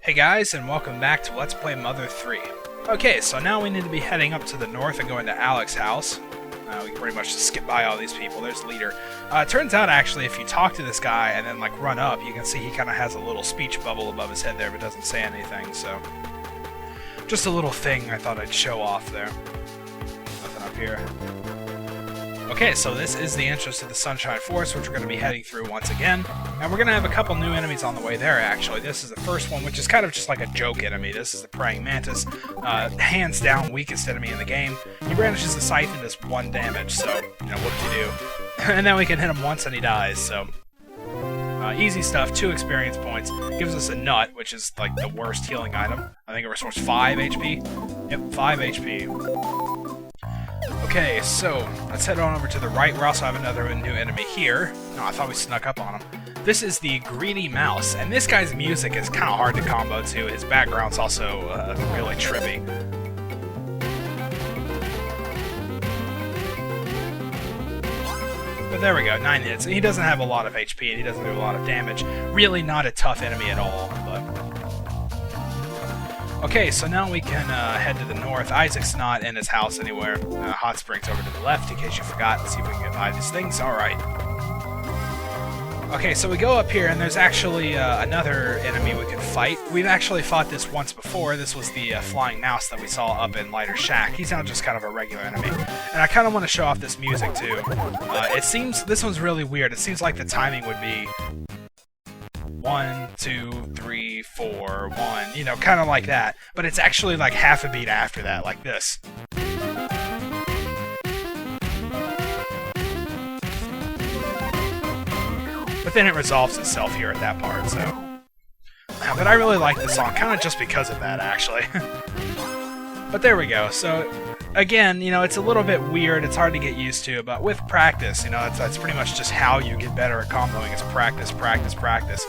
Hey guys, and welcome back to Let's Play Mother 3. Okay, so now we need to be heading up to the north and going to Alec's house. We can pretty much just skip by all these people. There's the leader. It turns out, actually, if you talk to this guy and then, run up, you can see he kind of has a little speech bubble above his head there, but doesn't say anything, so... Just a little thing I thought I'd show off there. Nothing up here. Okay, so this is the entrance to the Sunshine Forest, which we're going to be heading through once again. And we're going to have a couple new enemies on the way there, actually. This is the first one, which is kind of just like a joke enemy. This is the Praying Mantis. Hands down, weakest enemy in the game. He brandishes the scythe and does 1 damage, so, what do you do? And then we can hit him once and he dies, so... easy stuff, 2 experience points. Gives us a nut, which is, the worst healing item. I think it restores 5 HP. Yep, 5 HP. Okay, so let's head on over to the right. We also have another new enemy here. No, I thought we snuck up on him. This is the Greedy Mouse, and this guy's music is kind of hard to combo too. His background's also really trippy. But there we go, 9 hits. He doesn't have a lot of HP, and he doesn't do a lot of damage. Really not a tough enemy at all, but... Okay, so now we can head to the north. Isaac's not in his house anywhere. Hot Spring's over to the left, in case you forgot. Let's see if we can get by these things. Alright. Okay, so we go up here, and there's actually another enemy we can fight. We've actually fought this once before. This was the Flying Mouse that we saw up in Lighter Shack. He's now just kind of a regular enemy. And I kind of want to show off this music, too. It seems... This one's really weird. It seems like the timing would be... 1, 2, 3, 4, 1, kind of like that. But it's actually like half a beat after that, like this. But then it resolves itself here at that part, so... But I really like this song, kind of just because of that, actually. But there we go, so... Again, it's a little bit weird, it's hard to get used to, but with practice, that's pretty much just how you get better at comboing, is practice, practice, practice.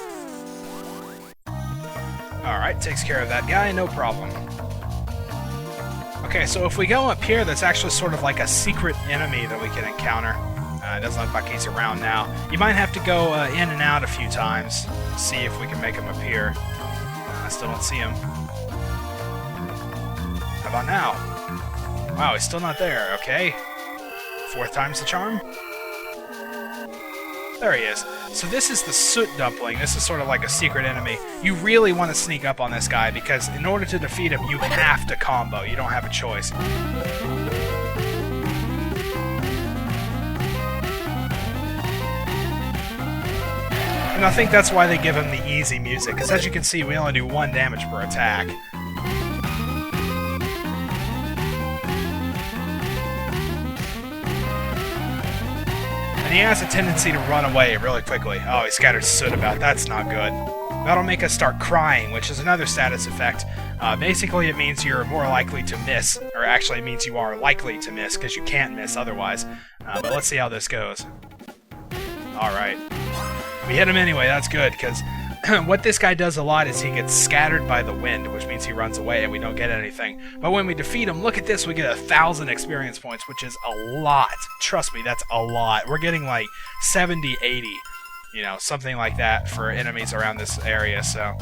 Alright, takes care of that guy, no problem. Okay, so if we go up here, that's actually sort of like a secret enemy that we can encounter. It doesn't look like he's around now. You might have to go in and out a few times, see if we can make him appear. I still don't see him. How about now? Wow, he's still not there, okay. 4th time's the charm? There he is. So this is the Soot Dumpling. This is sort of like a secret enemy. You really want to sneak up on this guy, because in order to defeat him, you have to combo. You don't have a choice. And I think that's why they give him the easy music, because as you can see, we only do 1 damage per attack. And he has a tendency to run away really quickly. Oh, he scattered soot about. That's not good. That'll make us start crying, which is another status effect. Basically, it means you're more likely to miss. Or actually, it means you are likely to miss, because you can't miss otherwise. But let's see how this goes. Alright. We hit him anyway, that's good, because what this guy does a lot is he gets scattered by the wind, which means he runs away and we don't get anything. But when we defeat him, look at this, we get 1,000 experience points, which is a lot. Trust me, that's a lot. We're getting 70, 80, something like that for enemies around this area, so...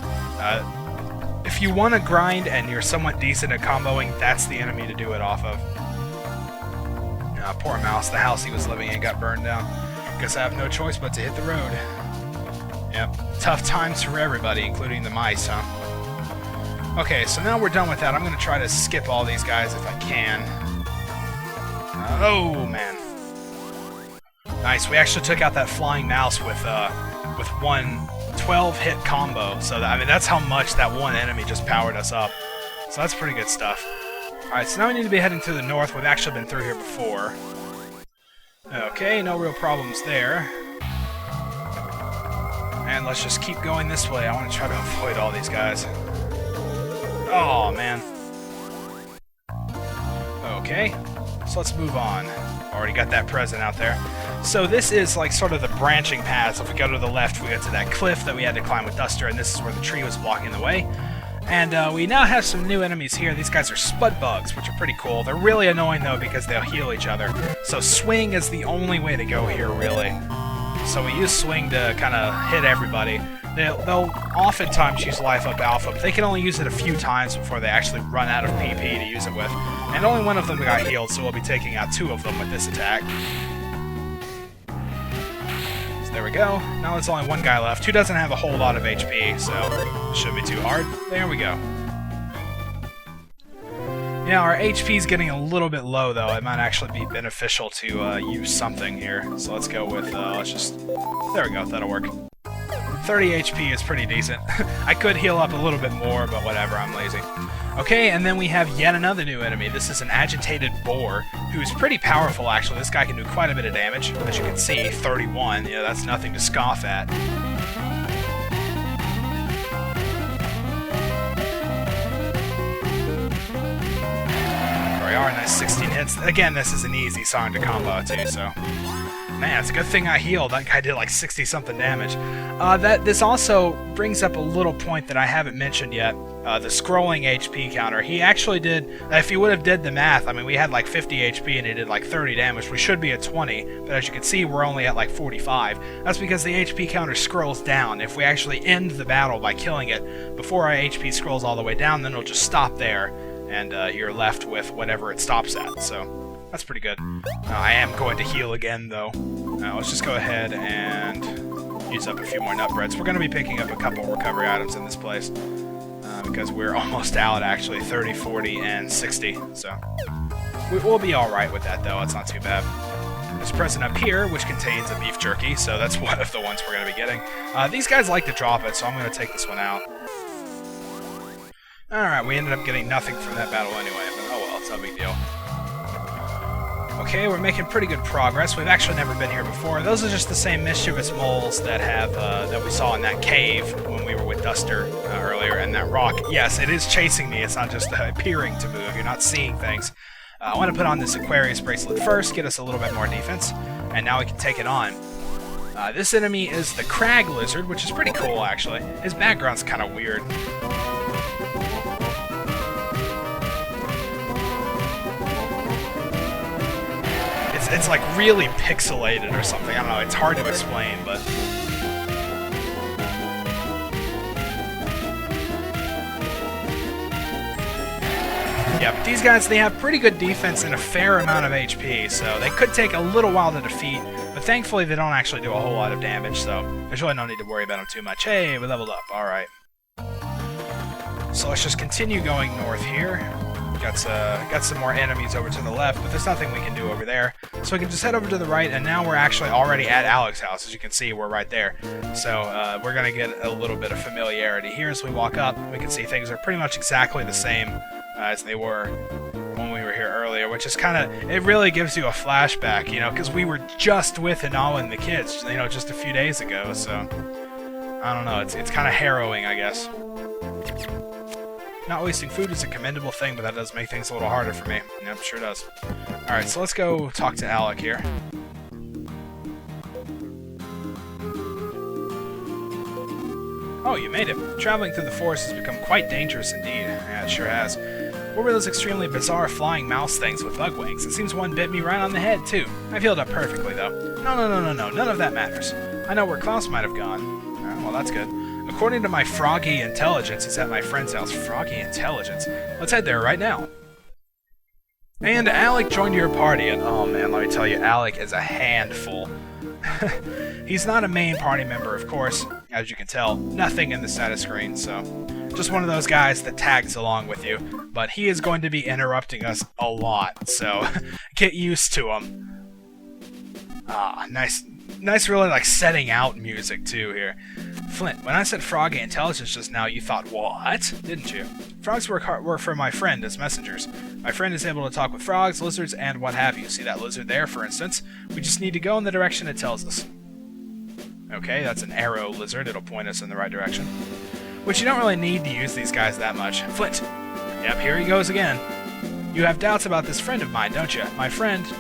if you want to grind and you're somewhat decent at comboing, that's the enemy to do it off of. Poor Mouse, the house he was living in got burned down. Guess I have no choice but to hit the road. Yep, tough times for everybody, including the mice, huh? Okay, so now we're done with that. I'm going to try to skip all these guys if I can. Oh, man. Nice, we actually took out that Flying Mouse with one 12-hit combo. So, that's how much that one enemy just powered us up. So that's pretty good stuff. Alright, so now we need to be heading to the north. We've actually been through here before. Okay, no real problems there. And let's just keep going this way. I want to try to avoid all these guys. Oh, man. Okay, so let's move on. Already got that present out there. So this is sort of the branching paths. If we go to the left, we go to that cliff that we had to climb with Duster, and this is where the tree was blocking the way. And we now have some new enemies here. These guys are Spud Bugs, which are pretty cool. They're really annoying, though, because they'll heal each other. So swing is the only way to go here, really. So we use swing to kind of hit everybody. they'll oftentimes use Life Up Alpha, but they can only use it a few times before they actually run out of PP to use it with. And only one of them got healed, so we'll be taking out 2 of them with this attack. So there we go. Now there's only 1 guy left, who doesn't have a whole lot of HP, so it shouldn't be too hard. There we go. Yeah, our HP's getting a little bit low, though. It might actually be beneficial to use something here. So let's go with, let's just... There we go, that'll work. 30 HP is pretty decent. I could heal up a little bit more, but whatever, I'm lazy. Okay, and then we have yet another new enemy. This is an agitated boar, who's pretty powerful, actually. This guy can do quite a bit of damage. As you can see, 31. Yeah, that's nothing to scoff at. There we are, nice 16 hits. Again, this is an easy song to combo, too, so... Man, it's a good thing I healed. That guy did like 60-something damage. This also brings up a little point that I haven't mentioned yet. The scrolling HP counter. He actually did, if you would have did the math, I mean, we had like 50 HP and he did like 30 damage. We should be at 20, but as you can see, we're only at like 45. That's because the HP counter scrolls down. If we actually end the battle by killing it before our HP scrolls all the way down, then it'll just stop there, and you're left with whatever it stops at. So that's pretty good. I am going to heal again, though. Let's just go ahead and use up a few more nut breads. We're going to be picking up a couple recovery items in this place because we're almost out, actually. 30, 40, and 60. So we'll be alright with that, though. It's not too bad. There's a present up here, which contains a beef jerky, so that's one of the ones we're going to be getting. These guys like to drop it, so I'm going to take this one out. Alright, we ended up getting nothing from that battle anyway, but oh well, it's no big deal. Okay, we're making pretty good progress. We've actually never been here before. Those are just the same mischievous moles that have that we saw in that cave when we were with Duster earlier, and that rock. Yes, it is chasing me. It's not just appearing to move. You're not seeing things. I want to put on this Aquarius bracelet first, get us a little bit more defense, and now we can take it on. This enemy is the Crag Lizard, which is pretty cool, actually. His background's kind of weird. It's like really pixelated or something. I don't know, it's hard to explain, but... Yeah, but these guys, they have pretty good defense and a fair amount of HP, so they could take a little while to defeat, but thankfully they don't actually do a whole lot of damage, so there's really no need to worry about them too much. Hey, we leveled up, alright. So let's just continue going north here. Got some more enemies over to the left, but there's nothing we can do over there. So we can just head over to the right, and now we're actually already at Alec's house. As you can see, we're right there. So we're going to get a little bit of familiarity here as we walk up. We can see things are pretty much exactly the same as they were when we were here earlier, which is kind of, it really gives you a flashback, you know, because we were just with Hinala and the kids, you know, just a few days ago, so I don't know, it's kind of harrowing, I guess. Not wasting food is a commendable thing, but that does make things a little harder for me. Yep, sure does. Alright, so let's go talk to Alec here. Oh, you made it. Traveling through the forest has become quite dangerous indeed. Yeah, it sure has. What were those extremely bizarre flying mouse things with bug wings? It seems one bit me right on the head, too. I've healed up perfectly, though. No, none of that matters. I know where Klaus might have gone. Well, that's good. According to my froggy intelligence, he's at my friend's house. Froggy intelligence? Let's head there right now. And Alec joined your party, and oh man, let me tell you, Alec is a handful. He's not a main party member, of course, as you can tell. Nothing in the status screen, so just one of those guys that tags along with you. But he is going to be interrupting us a lot, so get used to him. Ah, nice really like setting out music too here. Flint, when I said froggy intelligence just now, you thought, what? Didn't you? Frogs work for my friend as messengers. My friend is able to talk with frogs, lizards, and what have you. See that lizard there, for instance? We just need to go in the direction it tells us. Okay, that's an arrow lizard. It'll point us in the right direction. Which you don't really need to use these guys that much. Flint! Yep, here he goes again. You have doubts about this friend of mine, don't you? My friends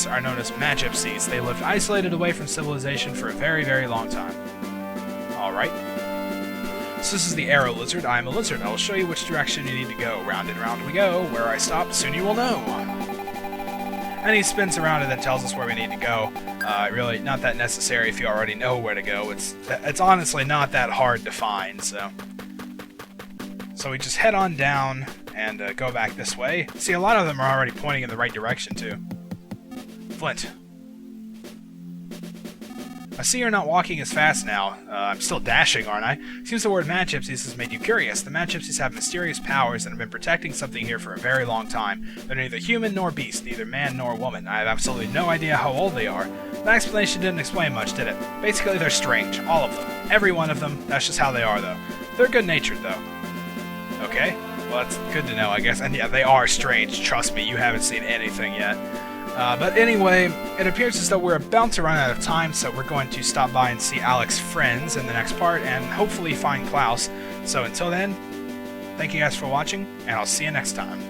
are known as Magypsies. They lived isolated away from civilization for a very, very long time. Alright. So this is the arrow lizard. I am a lizard. I will show you which direction you need to go. Round and round we go. Where I stop, soon you will know. And he spins around and then tells us where we need to go. Really, not that necessary if you already know where to go. It's honestly not that hard to find, so... So we just head on down and go back this way. See, a lot of them are already pointing in the right direction, too. Flint. I see you're not walking as fast now. I'm still dashing, aren't I? Seems the word mad gypsies has made you curious. The mad gypsies have mysterious powers and have been protecting something here for a very long time. They're neither human nor beast, neither man nor woman. I have absolutely no idea how old they are. That explanation didn't explain much, did it? Basically, they're strange. All of them. Every one of them. That's just how they are, though. They're good-natured, though. Okay. Well, that's good to know, I guess. And yeah, they are strange. Trust me, you haven't seen anything yet. But anyway, it appears as though we're about to run out of time, so we're going to stop by and see Alec's friends in the next part, and hopefully find Klaus. So until then, thank you guys for watching, and I'll see you next time.